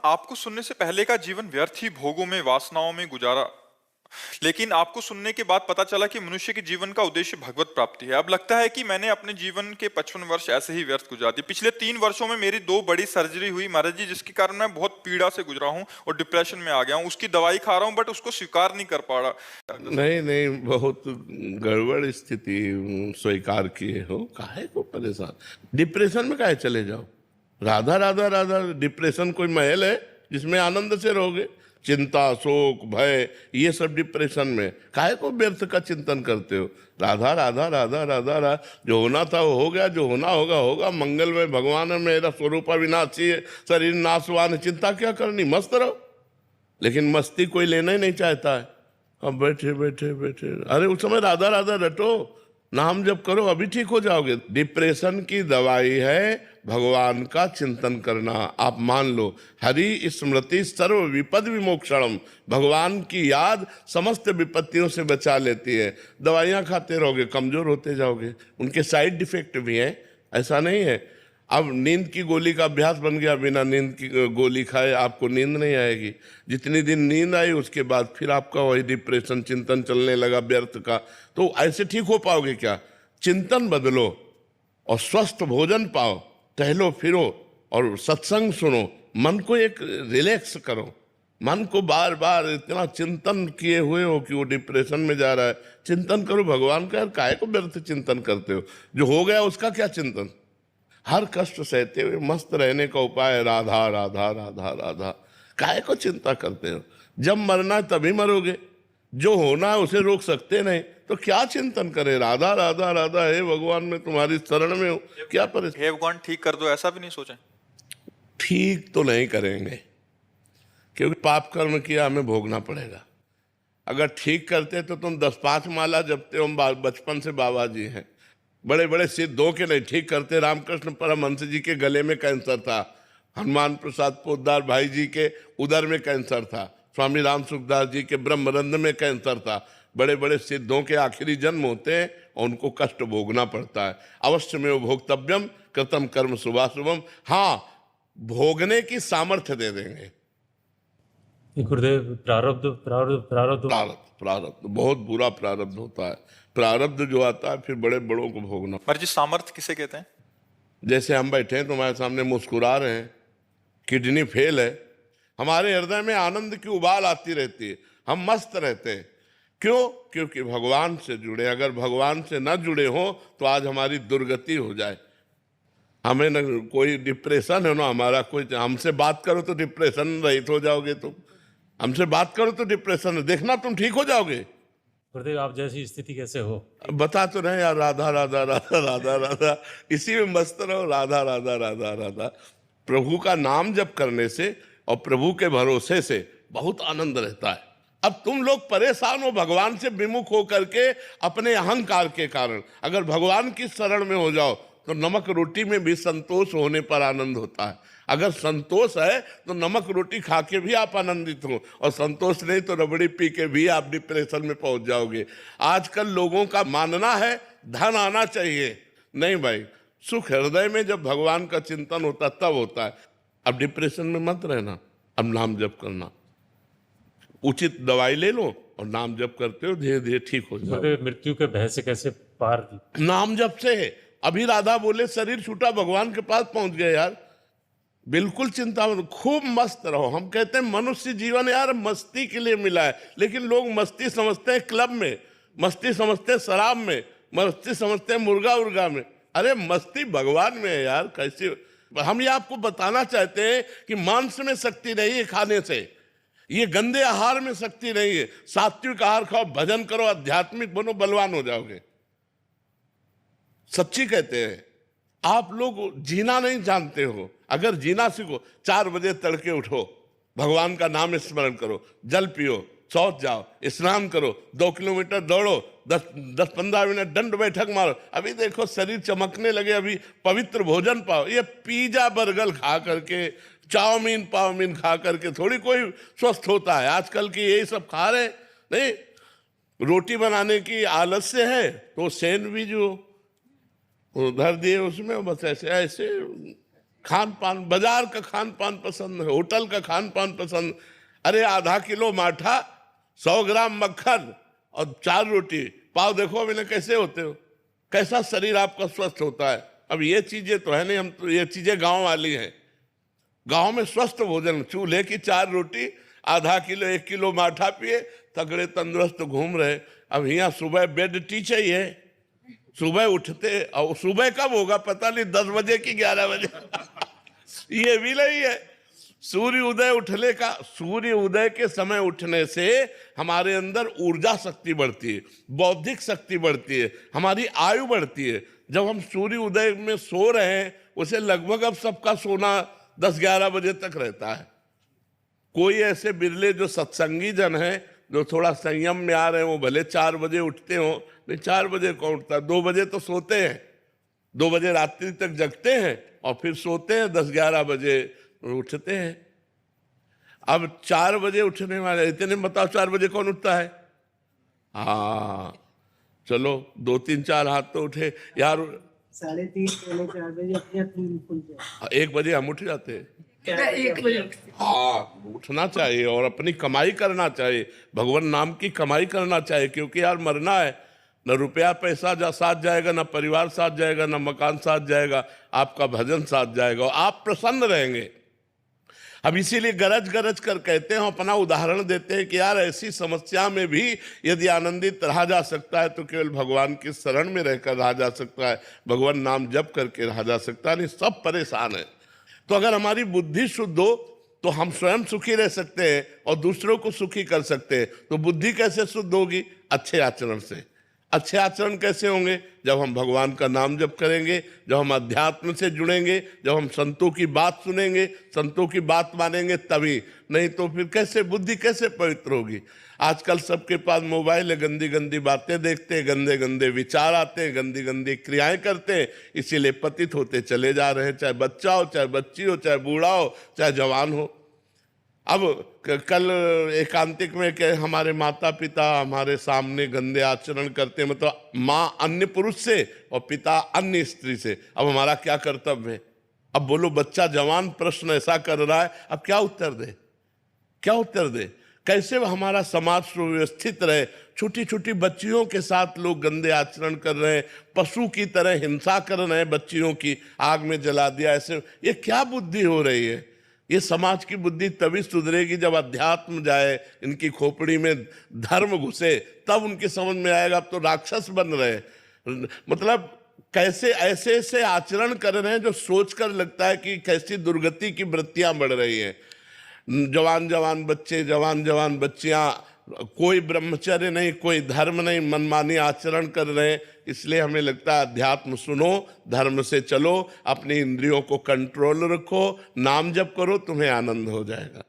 आपको सुनने से पहले का जीवन व्यर्थ ही भोगों में वासनाओं में गुजारा, लेकिन आपको सुनने के बाद पता चला कि मनुष्य के जीवन का उद्देश्य भगवत प्राप्ति है। अब लगता है कि मैंने अपने जीवन के 55 वर्ष ऐसे ही व्यर्थ गुजार दिए। पिछले 3 वर्षों में मेरी 2 बड़ी सर्जरी हुई महाराज जी, जिसके कारण मैं बहुत पीड़ा से गुजरा हूँ और डिप्रेशन में आ गया हूँ। उसकी दवाई खा रहा हूँ बट उसको स्वीकार नहीं कर पा रहा। नहीं नहीं, बहुत गड़बड़ स्थिति स्वीकार किए हो, काहे को परेशान। डिप्रेशन में काहे चले जाओ। राधा राधा राधा, डिप्रेशन कोई महल है जिसमें आनंद से रहोगे। चिंता, शोक, भय, ये सब डिप्रेशन में काहे को व्यर्थ का चिंतन करते हो। राधा राधा राधा राधा राधा, जो होना था वो हो गया, जो होना होगा होगा। मंगल में भगवान है, मेरा स्वरूप अविनाशी है, शरीर नाशवान है, चिंता क्या करनी, मस्त रहो। लेकिन मस्ती कोई लेना ही नहीं चाहता है। अब बैठे बैठे बैठे, अरे उस समय राधा राधा रटो, नाम जप करो, अभी ठीक हो जाओगे। डिप्रेशन की दवाई है भगवान का चिंतन करना। आप मान लो, हरि स्मृति सर्व विपद विमोक्षणम, भगवान की याद समस्त विपत्तियों से बचा लेती है। दवाइयाँ खाते रहोगे, कमजोर होते जाओगे। उनके साइड इफेक्ट भी हैं, ऐसा नहीं है। अब नींद की गोली का अभ्यास बन गया, बिना नींद की गोली खाए आपको नींद नहीं आएगी। जितनी दिन नींद आई उसके बाद फिर आपका वही डिप्रेशन चिंतन चलने लगा व्यर्थ का। तो ऐसे ठीक हो पाओगे क्या। चिंतन बदलो और स्वस्थ भोजन पाओ, टहलो फिरो और सत्संग सुनो, मन को एक रिलैक्स करो। मन को बार बार इतना चिंतन किए हुए हो कि वो डिप्रेशन में जा रहा है, चिंतन करो भगवान का। यार काहे को व्यर्थ चिंतन करते हो, जो हो गया उसका क्या चिंतन। हर कष्ट सहते हुए मस्त रहने का उपाय है राधा राधा राधा राधा। काहे को चिंता करते हो, जब मरना है तभी मरोगे। जो होना है उसे रोक सकते नहीं, तो क्या चिंतन करें। राधा राधा राधा, हे भगवान मैं तुम्हारी शरण में हूँ, क्या परेशान। हे भगवान ठीक कर दो, ऐसा भी नहीं सोचा। ठीक तो नहीं करेंगे, क्योंकि पाप कर्म किया हमें भोगना पड़ेगा। अगर ठीक करते तो तुम 10-5 माला जपते हो। बचपन से बाबा जी हैं, बड़े बड़े सिद्धों के नहीं ठीक करते। रामकृष्ण परमहंस जी के गले में कैंसर था, हनुमान प्रसाद पोद्दार भाई जी के उदर में कैंसर था, स्वामी राम सुखदास जी के ब्रह्मरंध्र में कैंसर था। बड़े बड़े सिद्धों के आखिरी जन्म होते हैं और उनको कष्ट भोगना पड़ता है। अवश्य में वो भोक्तव्यम कृतम कर्म शुभाशुभम। हाँ, भोगने की सामर्थ्य दे देंगे। गुरुदेव, प्रारब्ध प्रारब्ध प्रारब्ध प्रारब्ध प्रारब्ध बहुत बुरा प्रारब्ध होता है। प्रारब्ध जो आता है फिर बड़े बड़ों को भोगना। पर जी सामर्थ्य किसे कहते हैं। जैसे हम बैठे हैं तुम्हारे सामने मुस्कुरा रहे हैं, किडनी फेल है, हमारे हृदय में आनंद की उबाल आती रहती है, हम मस्त रहते हैं। क्यों? क्योंकि भगवान से जुड़े। अगर भगवान से न जुड़े हो तो आज हमारी दुर्गति हो जाए। हमें न कोई डिप्रेशन है ना हमारा कोई, हमसे बात करो तो डिप्रेशन रहित हो जाओगे। तुम हमसे बात करो तो डिप्रेशन देखना, तुम ठीक हो जाओगे। गुरुदेव, आप जैसी स्थिति कैसे हो। बता तो रहे यार, राधा राधा राधा राधा राधा, इसी में मस्त रहो। राधा राधा राधा राधा। प्रभु का नाम जप करने से और प्रभु के भरोसे से बहुत आनंद रहता है। अब तुम लोग परेशान हो भगवान से विमुख हो करके अपने अहंकार के कारण। अगर भगवान की शरण में हो जाओ तो नमक रोटी में भी संतोष होने पर आनंद होता है। अगर संतोष है तो नमक रोटी खा के भी आप आनंदित हो, और संतोष नहीं तो रबड़ी पी के भी आप डिप्रेशन में पहुंच जाओगे। आजकल लोगों का मानना है धन आना चाहिए। नहीं भाई, सुख हृदय में जब भगवान का चिंतन होता तब होता है। अब डिप्रेशन में मत रहना, अब नाम जप करना। उचित दवाई ले लो और नाम जप करते हो, धीरे धीरे ठीक हो जाओ। गुरुदेव, मृत्यु के भय से कैसे पार। नाम जप से। अभी राधा बोले शरीर छूटा, भगवान के पास पहुंच गए यार। बिल्कुल चिंता मत, खूब मस्त रहो। हम कहते हैं मनुष्य जीवन यार मस्ती के लिए मिला है, लेकिन लोग मस्ती समझते हैं क्लब में, मस्ती समझते हैं शराब में, मस्ती समझते हैं मुर्गा उर्गा में। अरे मस्ती भगवान में है यार। कैसे हम ये आपको बताना चाहते हैं कि मांस में शक्ति नहीं है खाने से, ये गंदे आहार में शक्ति नहीं है। सात्विक आहार खाओ, भजन करो, आध्यात्मिक बनो, बलवान हो जाओगे। सच्ची कहते हैं। आप लोग जीना नहीं जानते हो, अगर जीना सीखो, 4 बजे तड़के उठो, भगवान का नाम स्मरण करो, जल पियो, शौच जाओ, स्नान करो, 2 किलोमीटर दौड़ो, 10-15 मिनट दंड बैठक मारो। अभी देखो शरीर चमकने लगे। अभी पवित्र भोजन पाओ। ये पिज्जा बर्गर खा करके, चाउमीन पाउमीन खा करके थोड़ी कोई स्वस्थ होता है। आजकल की यही सब खा रहे नहीं। रोटी बनाने की आलस्य है तो सैंडविच जो उधर दिए उसमें बस ऐसे ऐसे खान पान, बाजार का खान पान पसंद है, होटल का खान पान पसंद। अरे आधा किलो माठा, 100 ग्राम मक्खन और 4 रोटी, पाव देखो मैंने कैसे होते हो, कैसा शरीर आपका स्वस्थ होता है। अब ये चीजें तो है नहीं, हम तो ये चीजें गांव वाली हैं। गांव में स्वस्थ भोजन, चूल्हे की 4 रोटी, आधा किलो 1 किलो माठा पिए, तगड़े तंदुरुस्त घूम रहे। अब यहाँ सुबह बेड टी चाहिए, सुबह उठते, और सुबह कब होगा पता नहीं, 10 बजे की 11 बजे ये भी नहीं है। सूर्य उदय के समय उठने से हमारे अंदर ऊर्जा शक्ति बढ़ती है, बौद्धिक शक्ति बढ़ती है, हमारी आयु बढ़ती है। जब हम सूर्य उदय में सो रहे हैं, उसे लगभग अब सबका सोना 10-11 बजे तक रहता है। कोई ऐसे बिरले जो सत्संगी जन है, जो थोड़ा संयम में आ रहे हैं, वो भले 4 बजे उठते हो, नहीं 4 बजे कौन उठता, 2 बजे तो सोते हैं, 2 बजे रात्रि तक जगते हैं और फिर सोते हैं, 10-11 बजे उठते हैं। अब 4 बजे उठने वाले, इतने बताओ 4 बजे कौन उठता है? हाँ चलो 2-3-4 हाथ तो उठे यार। 3:30 पौने 4 बजे अपने आप नींद खुल जाए। 1 बजे हम उठ जाते हैं। 1 बजे हाँ, उठना चाहिए और अपनी कमाई करना चाहिए, भगवान नाम की कमाई करना चाहिए, क्योंकि यार मरना है। न रुपया पैसा साथ जाएगा, न परिवार साथ जाएगा, न मकान साथ जाएगा, आपका भजन साथ जाएगा और आप प्रसन्न रहेंगे। अब इसीलिए गरज कर कहते हैं, अपना उदाहरण देते हैं कि यार ऐसी समस्या में भी यदि आनंदित रहा जा सकता है तो केवल भगवान की शरण में रहकर रहा जा सकता है, भगवान नाम जप करके रहा जा सकता है। नहीं, सब परेशान है। तो अगर हमारी बुद्धि शुद्ध हो तो हम स्वयं सुखी रह सकते हैं और दूसरों को सुखी कर सकते हैं। तो बुद्धि कैसे शुद्ध होगी? अच्छे आचरण से। अच्छे आचरण कैसे होंगे? जब हम भगवान का नाम जप करेंगे, जब हम अध्यात्म से जुड़ेंगे, जब हम संतों की बात सुनेंगे, संतों की बात मानेंगे, तभी। नहीं तो फिर कैसे बुद्धि कैसे पवित्र होगी? आजकल सबके पास मोबाइल है, गंदी गंदी बातें देखते हैं, गंदे गंदे विचार आते हैं, गंदी गंदी क्रियाएं करते हैं, इसीलिए पतित होते चले जा रहे हैं। चाहे बच्चा हो, चाहे बच्ची हो, चाहे बूढ़ा हो, चाहे जवान हो। अब कल एकांतिक में के हमारे माता पिता हमारे सामने गंदे आचरण करते हैं, मतलब माँ अन्य पुरुष से और पिता अन्य स्त्री से। अब हमारा क्या कर्तव्य है? अब बोलो, बच्चा जवान प्रश्न ऐसा कर रहा है, अब क्या उत्तर दे? क्या उत्तर दे? कैसे हमारा समाज सुव्यवस्थित रहे? छोटी छोटी बच्चियों के साथ लोग गंदे आचरण कर रहे हैं, पशु की तरह हिंसा कर रहे हैं, बच्चियों की आग में जला दिया। ऐसे ये क्या बुद्धि हो रही है? ये समाज की बुद्धि तभी सुधरेगी जब अध्यात्म जाए, इनकी खोपड़ी में धर्म घुसे, तब उनकी समझ में आएगा। अब तो राक्षस बन रहे, मतलब कैसे ऐसे ऐसे आचरण कर रहे हैं जो सोचकर लगता है कि कैसी दुर्गति की वृत्तियां बढ़ रही हैं। जवान जवान बच्चे, जवान जवान बच्चियां, कोई ब्रह्मचर्य नहीं, कोई धर्म नहीं, मनमानी आचरण कर रहे हैं। इसलिए हमें लगता है अध्यात्म सुनो, धर्म से चलो, अपनी इंद्रियों को कंट्रोल रखो, नाम जप करो, तुम्हें आनंद हो जाएगा।